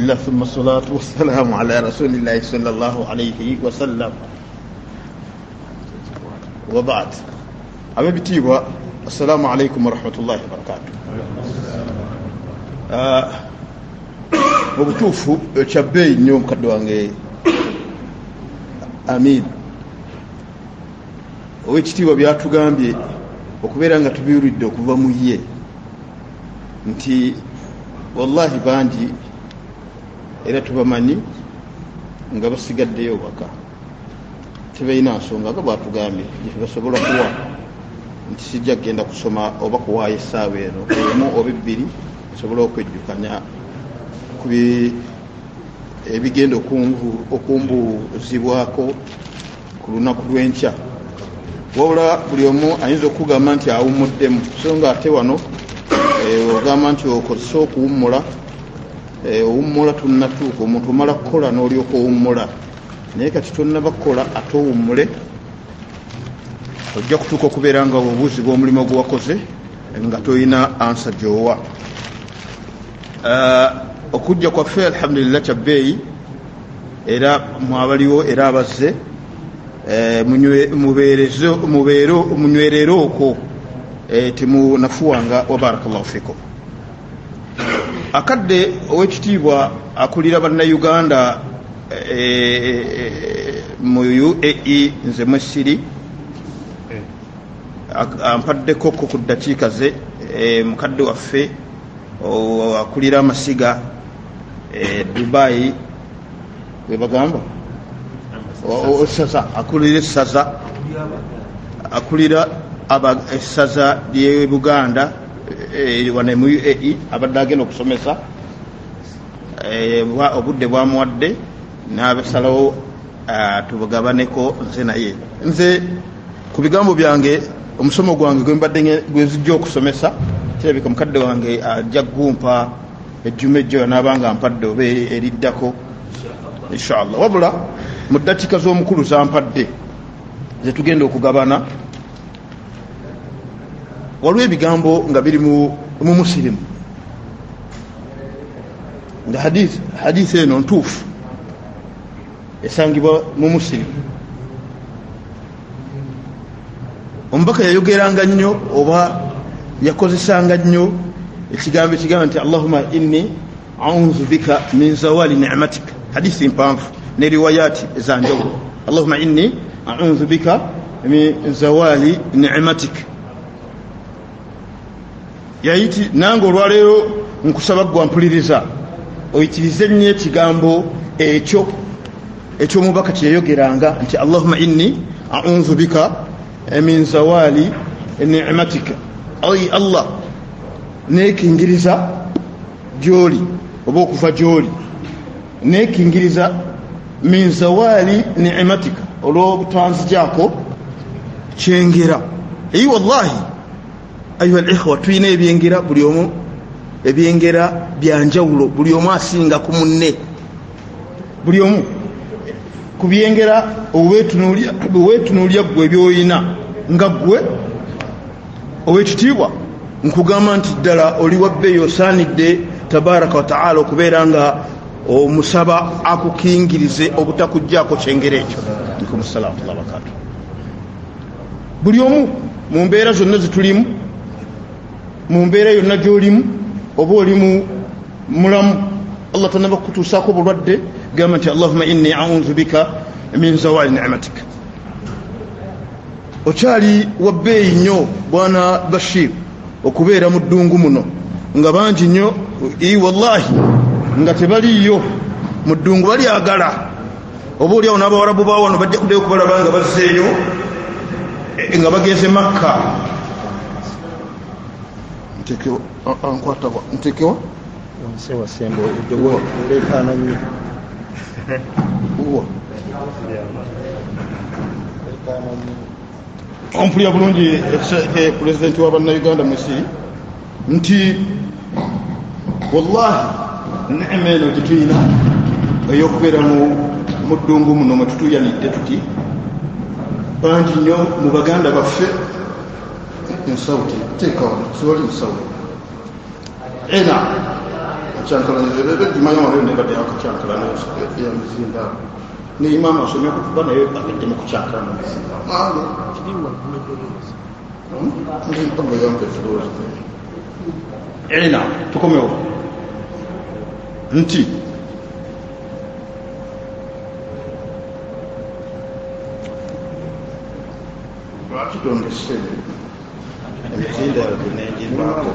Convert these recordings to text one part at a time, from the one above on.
لله ثم الصلاة والسلام على رسول الله صلى الله عليه وسلم وبعد أبيتيبوا السلام عليكم ورحمة الله وبركاته. Obutuufu ekyabeeyi nnyo mukadde wange Amin ow'ekitiibwa byatugambye okubeera nga tubiwulidde okuva mu ye nti wallahi bangi era tubamanyi nga basigaddeyo waka tebalina nsonga nga bwatugambye gyebasobola kuwa nti sijja kgenda kusoma oba kuwaayo essaawa eno emu oba ebbiri esobola okwejjukanya ku ebigenda okumbuuzibwako ku lunaku lw'enkya wabula buli omu ayinza okugamba nti awummuddemu so nga ate wano ogamba nti okozesa okuwummula owummula tunnatuuka omuntu omala kukola n'olyoka owummula naye kati tonnaba kukola ate owummule ojja kutuuka okubeera nga obubuuzi bw'omulimu gwewakoze nga tolina ansa gy'owa. Okujja kwaffe alhamdulillah kyabbeeyi era mwabaliwo era abazze munywerere okwo temunafuwanga wa barakallahu fikum. Akadde ow'ekitiibwa akulira bannayuganda mu UAE nze mwesiri ampaddeko ku ddakiika ze mukadde waffe akulira amasiga Dubai we bagamba osaza akulira essaza akulira essaza ly'e Buganda wane mu UAE abadde agenda okusomesa obudde bwamuwadde n'abasalawo tubugabaneko nze naye nze ku bigambo byange omusomo gwange gwezijja okusomesa kirabika mukadde wange ajja gumpa ejjuma ejjo n'abanga mpadde oba eriddako inshallah wabula mu ddakiika z'omukulu zampadde zetugenda okugabana waliwo ebigambo nga biri mu musirimu nga hadisi eno ntuufu esangibwa mu musirimu. Omubaka yayogeranga nnyo oba yakozesanga nnyo ekigambo ekigamba nti Allahumma inni a'udhu bika min zawali ni'matika, hadisi mpanvu ne riwayati ezanjawulo. Allahumma inni a'udhu bika min zawali ni'matika. Yayiti nange olwaleero nkusaba gwampuliriza oyitirize nnyo ekigambo ekyo eky'omubaka kyeyayogeranga nti Allahumma inni a'udhu bika min zawali ni'matika. Ay Allah nekingiriza gyoli oba okuva gyoli nekingiriza min zawali ni'matika olw'obutanzijako kyengera. Eyi wallahi ayuha al-ikhwa tuyina ebyengera buli omu ebyengera byanjawulo buli omu asinga ku munne buli omu ku byengera oweetunuulya ggwe ebyoyina nga ggwe ow'ekitiibwa nkugamba nti ddala oli wabbeeyi osaanidde tabaraka wa ta'ala okubeera nga omusaba akukingirize obutakugjaako kyengera ekyo. Alaikum salaam wa rahmatullahi wa barakatuh. Buli omu mu mbeera zonna zitulimu mu mbeera yonna gy'olimu oba oli mulamu Allah tanaba kutuusaako bulwadde gamba nti Allahumma inni a'udhu bika min zawali ni'matika. Okyali wabbeeyi nnyo bwana Bashir okubeera mu ddungu muno nga bangi nnyo wallahi nga tebaliyo mu ddungu balyagala oba oliawo n'abawarabu baawano bajja kuddayo okubalaba nga bazzeeyo nga bagenze Makka. Ntekewa ankwatawa ntekewa Sewa sembo udogo lekana nyi uwa ompulya bulungi pulezidenti wa bannayuganda mwesi nti wallahi neema eno gituyina ey'okubeera mu ddungu muno mwe tutuyanidde tuti bangi nnyo mu baganda baffe ensawuti teekawa siwali nsawuti ena akacyankalana imanya wari nebadde akacyankalana ya mizinda ni imama asomye kuba naye abadde mu kucyankalana mizinda ena tukomewo nti lwaki tondesebe emizinda yabwe nenjirwako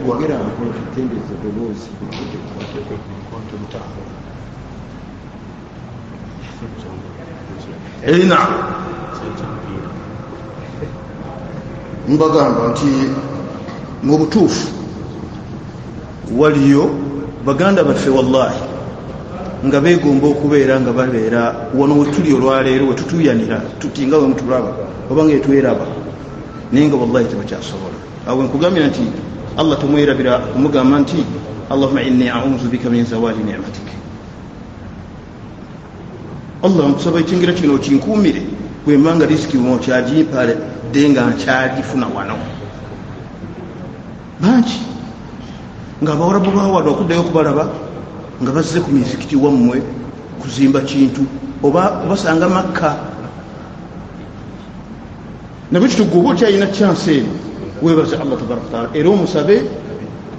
ogera kutendeza eddoboozi ena mbagamba nti mu butuufu waliyo baganda baffe wallahi nga beegomba okubeera nga babeera wano wetuli olwaleero wetutuyanira tuti nga we mutulaba oba nga etweraba naye nga wallahi tebakyasobola awe nkugambira nti allah tumwerabira kumugamba nti allahumma inni auzu bika min zawali ni'matik allah nkusaba ekyengera kino okinkuumire bwembanga risiki okyagimpale dde nga nkyagifuna wano banki ng'abawarabu bawano okuddayo okubalaba nga bazze ku mizikiti wammwe kuzimba kintu oba basanga makka nabwe kitugwe okyalina chance eno weebaze allah tabaraka wataala era omusabe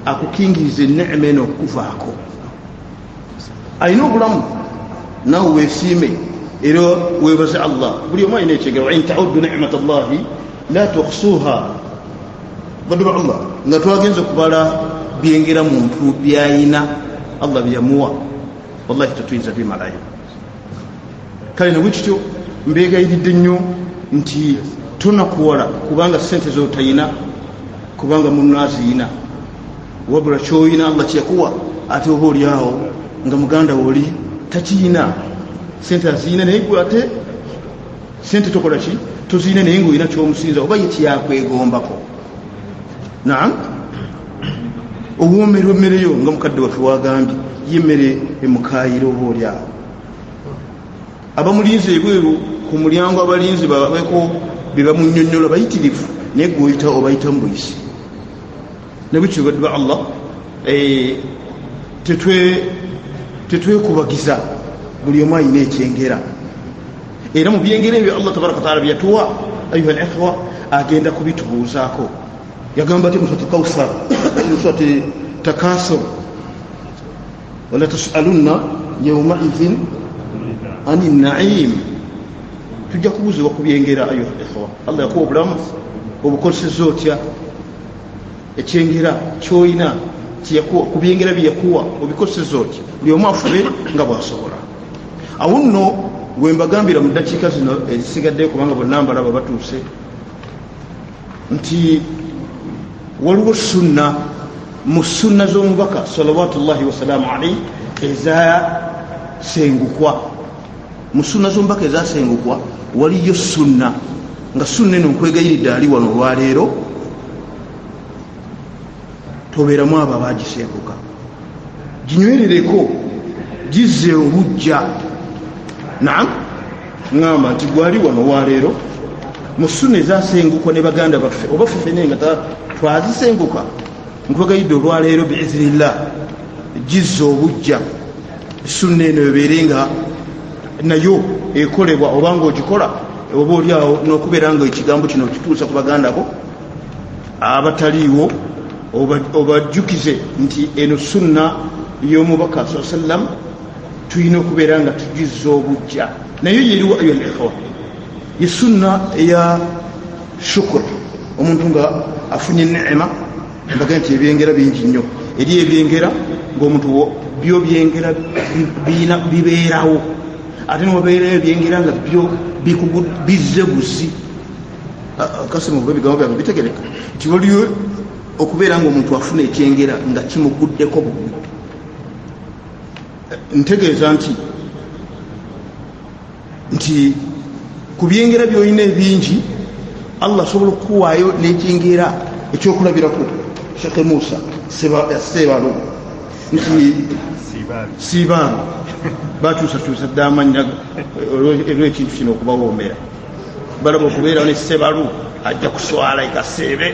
akukingiriza enneema eno okukuvaako alina obulamu naawe weesiime era weebaze allah buli omu alina ekyegera wain tauddu nicmat allahi la tuhsuha baddu allah nga twagenza okubala byengera muntu byayina allah byamuwa wallahi tetuyinza bimalayo kale nabwe kityo mbeegayiridde nnyo nti tonakuwala kubanga sente zotayina kubanga munaziyina wabula kyoyina allah kyakuwa ate oba oliawo nga muganda woli takiyina sente aziyina naye gwe ate sente tokola ki toziyina naye ngaolina kyomusinza oba ye kyakwegombako naam obwomerwa emmereyo nga mukadde waffe wagambye yemmere emukayira oba oliawo abamulinzi ebweru ku mulyango abalinzi babeko bebamunyonyola bayitirivu naye gweoyita obayita mu buyisi nabwekyo baddu ba allah tetwekubagiza buli omu alina ekyengera era mu byengera ebyo allah tabaraka wataala byatuwa ayuha al ikhwa agenda kubitubuuzaako yagamba ati muswati kausar muswati takasur wala tusalunna yaumaidhin ani naim tujja kubuuzibwa ku byengera ayuha al ikhwa allah yakuwa obulamu obukozeseza otya ekyengera kyoyina ku byengera byeyakuwa obikozeseza otya buli omu afube nga bwasobola awo nno wembagambira mu ddakiika zino ezisigaddeyo kubanga bonna mbalaba batuuse nti waliwo sunna mu sunna z'omubaka salawatullahi wasalaamu alaihi ezasengukwa mu sunna z'omubaka ezasengukwa waliyo sunna nga sunna eno nkwegayiridde ali wano olwaleero tobeeramu abo abagisenguka ginywerereko gizze obujja naam ŋŋamba nti gwali wano olwaleero mu sunna ezasengukwa ne baganda baffe oba ffe fene nga twazisenguka nkwegayidde olwaleero biizinillah gizze obujja sunna eno ebeere nga nayo ekolebwa oba nga ogikola oba oliawo n'okubeera nga ekigambo kino okituusa ku bagandabo abataliiwo obajjukize nti eno sunna y'omubaka saa sallam tulina okubeera nga tugizza obujja naye yeriwo ayo al ikhwa ye sunna eya shukr omuntu nga afunye neema mbaga nti ebyengera bingi nnyo eri ebyengera ng'omuntu byo byengera bibeerawo ate nobabeerayo ebyengera nga byo bizze buzi kasimu ebigambo byange bitegereka nti waliyo okubeera ngaomuntu afuna ekyengera nga kimuguddeko bugu ntegeeza nti ku byengera byolina ebingi allah asobola okukuwaayo n'ekyengera ekyokulabirako shekhe musa sebalu nti siibaanu batuusatuusa dde amanya olwekintu kino okubawoomera balaba okubeerawo ne sebalu ajja kuswala ekaseebe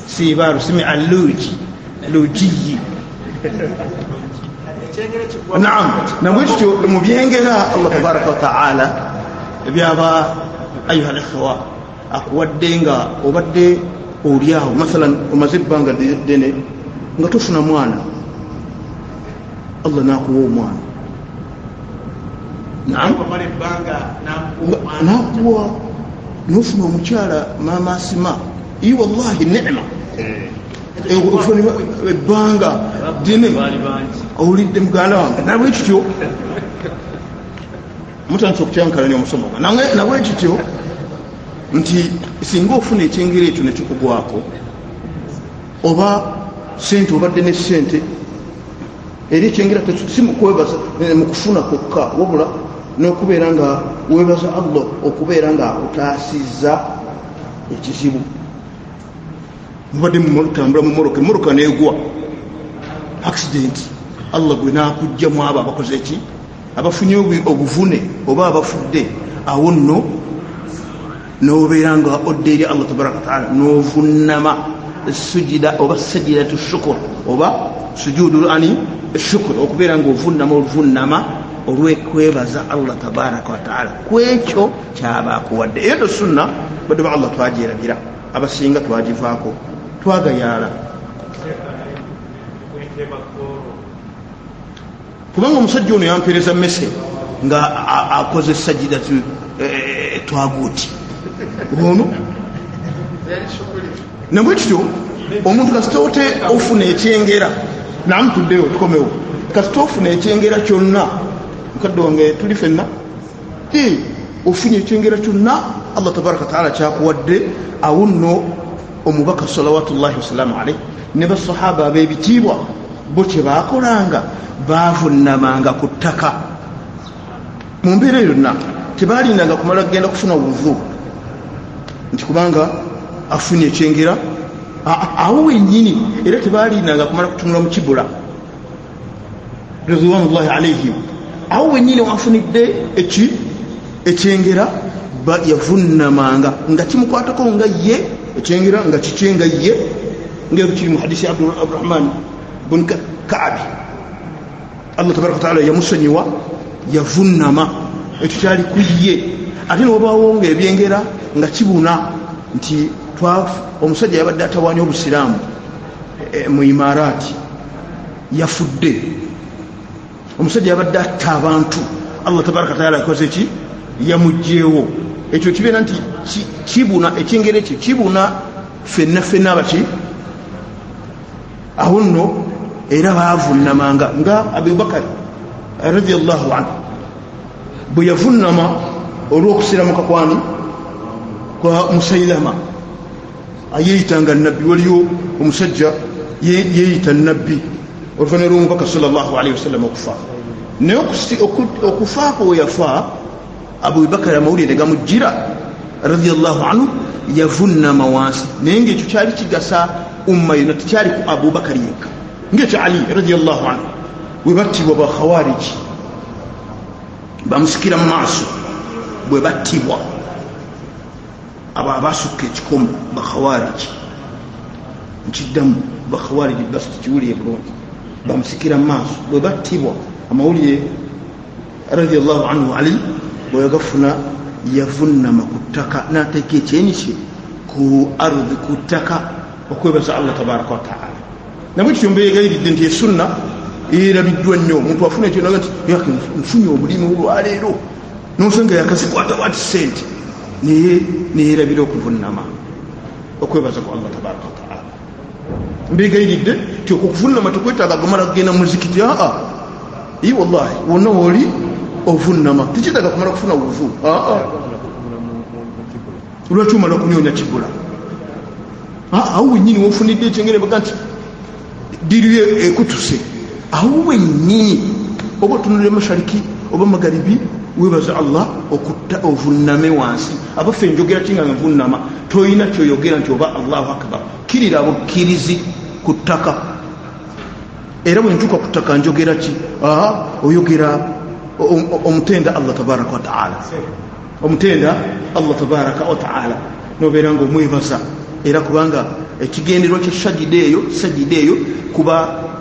sibaru simi aluji luji naam nabwicho mu byengera Allah tabaraka wa taala byaba ayuha al-ikhwa akuwadde nga obadde olyawo masalan omazibanga dene nga tofuna mwana Allah nakuwa omwana nakuwa nufuna omukyala mama Asima iyi wallahi ni'ma ebbanga dine owulidde muganda wange nabwekityo mutandise okukyankalanya omusomo nabwekityo nti singa ofuna ekyengero ekyo nekikugwako oba sente obadde ne sente eri ekyengera si mukwebaza mukufuna kokka wabula n'okubeera nga webaza Allah okubeera nga akutaasizza ekizibu mubadde mutambula mu moroka negwa accident Allah gwe nakujjamu abo abakoze eki abafunye obuvune oba abafudde awo nno n'obeera nga odde eri Allah tabaraka wataala n'ovunnama sujida oba sajidatu shukr oba sujudu ani shukr okubeera nga ovunnama olwekwebaza Allah tabaraka wataala kwekyo kyaba akuwadde eyo ndo sunna badde ba Allah twagyeragira abasinga twagivaako twagayala kubanga omusajja ono yampeereza mmese nga akoze sajidatu twaguti ono nabwekityo omuntu kasita ote ofuna ekyengera namutuddeyo tukomewo kasita ofuna ekyengera kyonna mukadde wange tuli fenna ofunye ekyengera kyonna Allah tabaraka wataala kyakuwadde awo nno omubaka salawatullahi wasalaamu alayhi ne basahaba ab'ebitiibwa bo kye baakolanga baavunnamanga ku ttaka mu mbeera yonna tebaalindanga kumala kugenda kufuna wuvu nti kubanga afunye ekyengera awo wennyini era tebaalindanga kumala kutunula mu kibula ridwanullahi alayhim awo wennyini wafunidde ekyengera yavunnamanga nga kimukwatako nga ye ekyengera nga kikyenga ye ngekiri mu hadisi Abdurrahman bun Ka'bi Allah tabaraka wataala yamusonyiwa yavunnama ekyo kyali kuye ate nobaawo nga ebyengera nga kibuna nti omusajja yabadde atawaanya obusiraamu mu Imarati yafudde omusajja yabadde atta abantu Allah tabaraka wataala akoze ki yamugjeewo ekyo kibeera nti kibuna ekyengera ekyo kibuna fenna abaki awo nno era baavunnamanga nga Abubakar radiyallahu anhu bwe yavunnama olw'okusiramuka kwani kwa Musailama ayeeyitanga nabbi waliyo omusajja yeeyita nabbi oluvannyuma lw'omubaka sallallahu alayhi wasallam okufa naye okufaako we yafa Abubakar amawulire gamujjira radiyallahu anhu yavunnama wansi naye ng'ekyo kyali kigasa umma yonna tekyali ku Abubakar yekka ng'ekyo Ali radiyallahu anhu bwe battibwa ba khawariji bamusikira mu maaso bwe battibwa abo abasukka ekikomo ba khawariji nkiddamu ba khawariji basi tukiwulire bulungi bamusikira mu maaso bwe battibwa amawulire radiyallahu anhu Ali bwe yagafuna yavunnama ku ttaka n'ateeka ekyenyi kye ku arudi ku ttaka okwebaza Allah tabaraka wataala nabwe kityo mbeegayiridde nti esunna erabiddwa nnyo omuntu afuna ekyo naga nti yake nfunye omulimu olwaleero n'osanga yakazikwata bwati sente naye neerabira okuvunnama okwebaza ku Allah tabaraka wataala mbeegayiridde ti okuvunnama tekwetaaga gamala kugenda mu muzikiti iyi wallahi wonna wooli ovunnama tekitaaga kumala kufuna wuvu lwaki omala kunyonya kigula awo wennyini wofunidde ekyengere baga nti diriyo ekutuse awo wennyini oba otunulira mashariki oba magaribi webaza Allah okutta ovunname wansi abaffe njogera kinga nvunnama toyina kyoyogera nti oba Allahu akbar kirira bukkirizi ku ttaka era bwe ntuuka ku ttaka njogera ki oyogera omutenda Allah tabaraka wa taala omutenda Allah tabaraka wa taala nobeera nga omwebaza era kubanga ekigendero kyesajida eyo kuba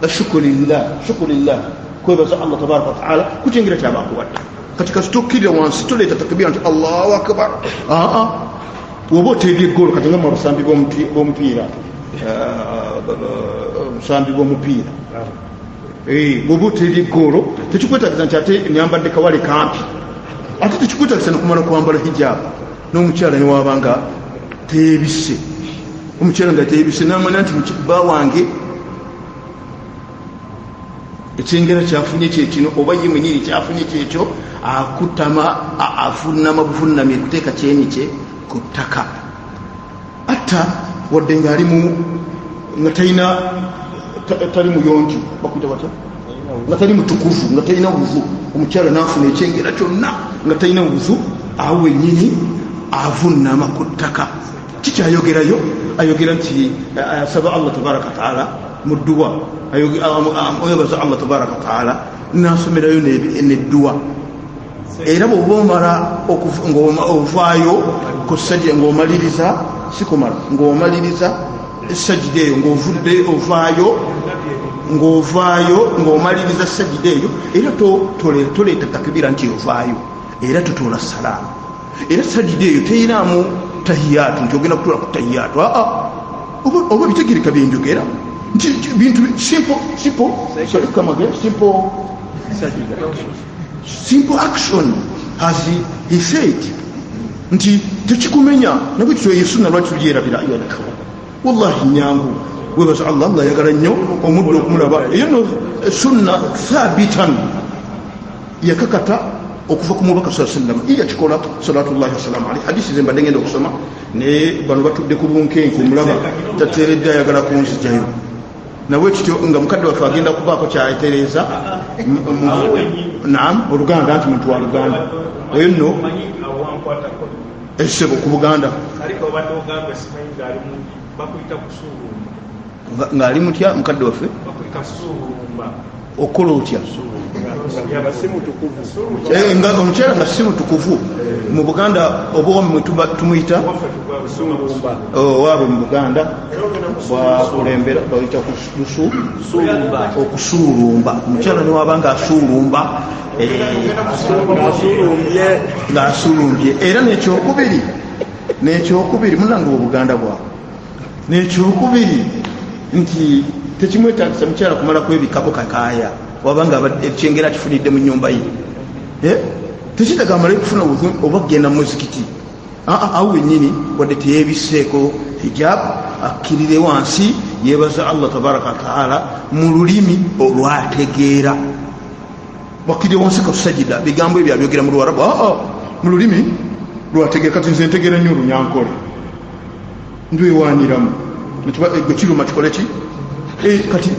shukurillah kwebaza Allah tabaraka wa taala kuchengira kyabakuwadde kati kasitokirira wansi toleeta takbira nti Allahu akbar woba oteebye eggolo kati nga mu basambi b'omupiira obusambi bw'omupiira bwoba oteebye eggolo tekikwetagiza nti ate nyambadde kawale kampi ate tekikwetagiza nokumala kwambala hijabu n'omukyala newabanga teebise omukyala nga teebise namanya nti mukibba wange ekyengera kyafunye kyekino oba ye mwenyini kyafunye kyekyo akutama afunama buvunamye kuteeka kyeni kye ku ttaka atta wadde nga talina tali muyonjo bakwita batya nga tali mutukuvu nga talina buzu omukyala naafuna ekyengera kyonna nga talina buzu awo wenyini avunama ku ttaka kikyayogerayo ayogera nti asaba Allah tabaraka wa taala mu dduwa oyebaza Allah tabaraka wa taala nasomerayo nedduwa era bwoba omala ng'ovaayo ku sajida ng'omaliriza sikumala ng'omaliriza sajida eyo ng'ovudde ovaayo ng'omaliriza sajida eyo era toleeta takbira nti ovaayo era totola salaamu era sajida eyo teyinamu tahiyatu nti ogenda kutola ku tahiyatu oba bitegereka byenjogera nti bintu simple action as he said nti tekikumenya nabwe kityo yesu nalwaki tulyerabira wallahi nyangu webaza Allah yagala nnyo omuddu okumulaba eyo no sunna thabitan yakakata okuva ku mubaka sallallahu alaihi wasallam iya kikola sallallahu wasallam ali hadisi zemba ngenda okusoma ne bano batudde ku bunkenke omulaba tateredde ayagala kunzijayo nawe kityo nga mukadde watu agenda kubaako kyatereeza naam oluganda nti muntu wa luganda oyo nno esebo ku buganda ng'ali mutya mukadde waffe okola otya nga omukyala nga si mutukuvu mu buganda obwomi mwe tumuyita waabwe mu buganda bwakulembera bawita okusuulumba omukyala niwabanga asuulumba ng'asuulumbye era nekyokubiri munange obuganda bwabwe nekyokubiri nti tekimwetagisa mukyala kumala kwebikako kakaaya wabanga ekyengera kifunidde mu nyumba ye tekitaga amale kufuna oba kugenda mu muzikiti awo wenyini wadde teyebiseeko hijab akkirire wansi yebaza Allah tabaraka wa taala mu lulimi olwategeera wakkirire wansi kasajida bigambo ebyo abyogera mu Luwarabu mu lulimi lwategeera kati nze ntegeera nnyo Olunyankole ndwewaaniramu gwe kiruma kikole ki kati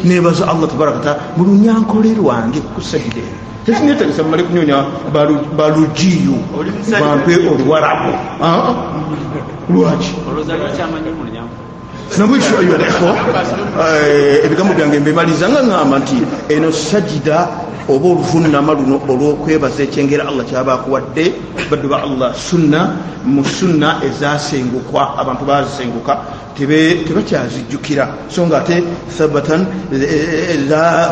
nebaza Allah tabaraka wa taala mu Lunyankole lwange kusajida tekineetegesa mumale kunyonya balujiyu bampe Oluwarabu lwaki nabwekyo ayuadeko ebigambo byange mbemaliza nga ŋŋamba nti eno sajida oba oluvunama luno olw'okwebaza ekyengera Allah kyabakuwadde baddu ba Allah mu sunna ezasengukwa abantu bazisenguka tebakyazijjukira so nga ate sabatan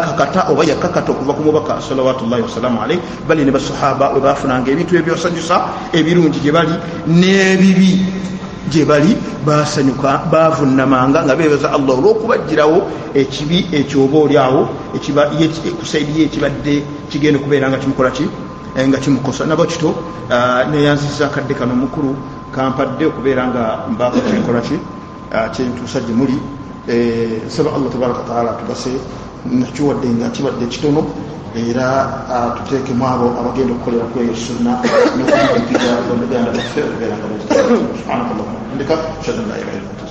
kakata oba yakakata okuva ku mubaka salawatullahi wasalamu alaihi bali ne basahaba we bafunanga ebintu ebyosanyusa ebirungi gye bali n'ebibi gye bali basanyuka bavunamanga nga beebaza Allah olw'okubagirawo ekibi ekyoba oliawo kusaidi ye ekibadde kigenda okubeera nga kimukola ki nga kimukosa nabo kito neyanziza akadde kano mukulu kampadde okubeera nga mbaako kyenkola ki kyentuusa gye muli nsaba Allah tabaraka wa taala tugase nakiwadde nga kibadde kitono era tuteekemu abo abagenda okukolera kweyo sunna n'okuyigiriza bamuganda baffe okubeera nga subhanakallahumma wa bihamdika ashhadu an la ilaha illa anta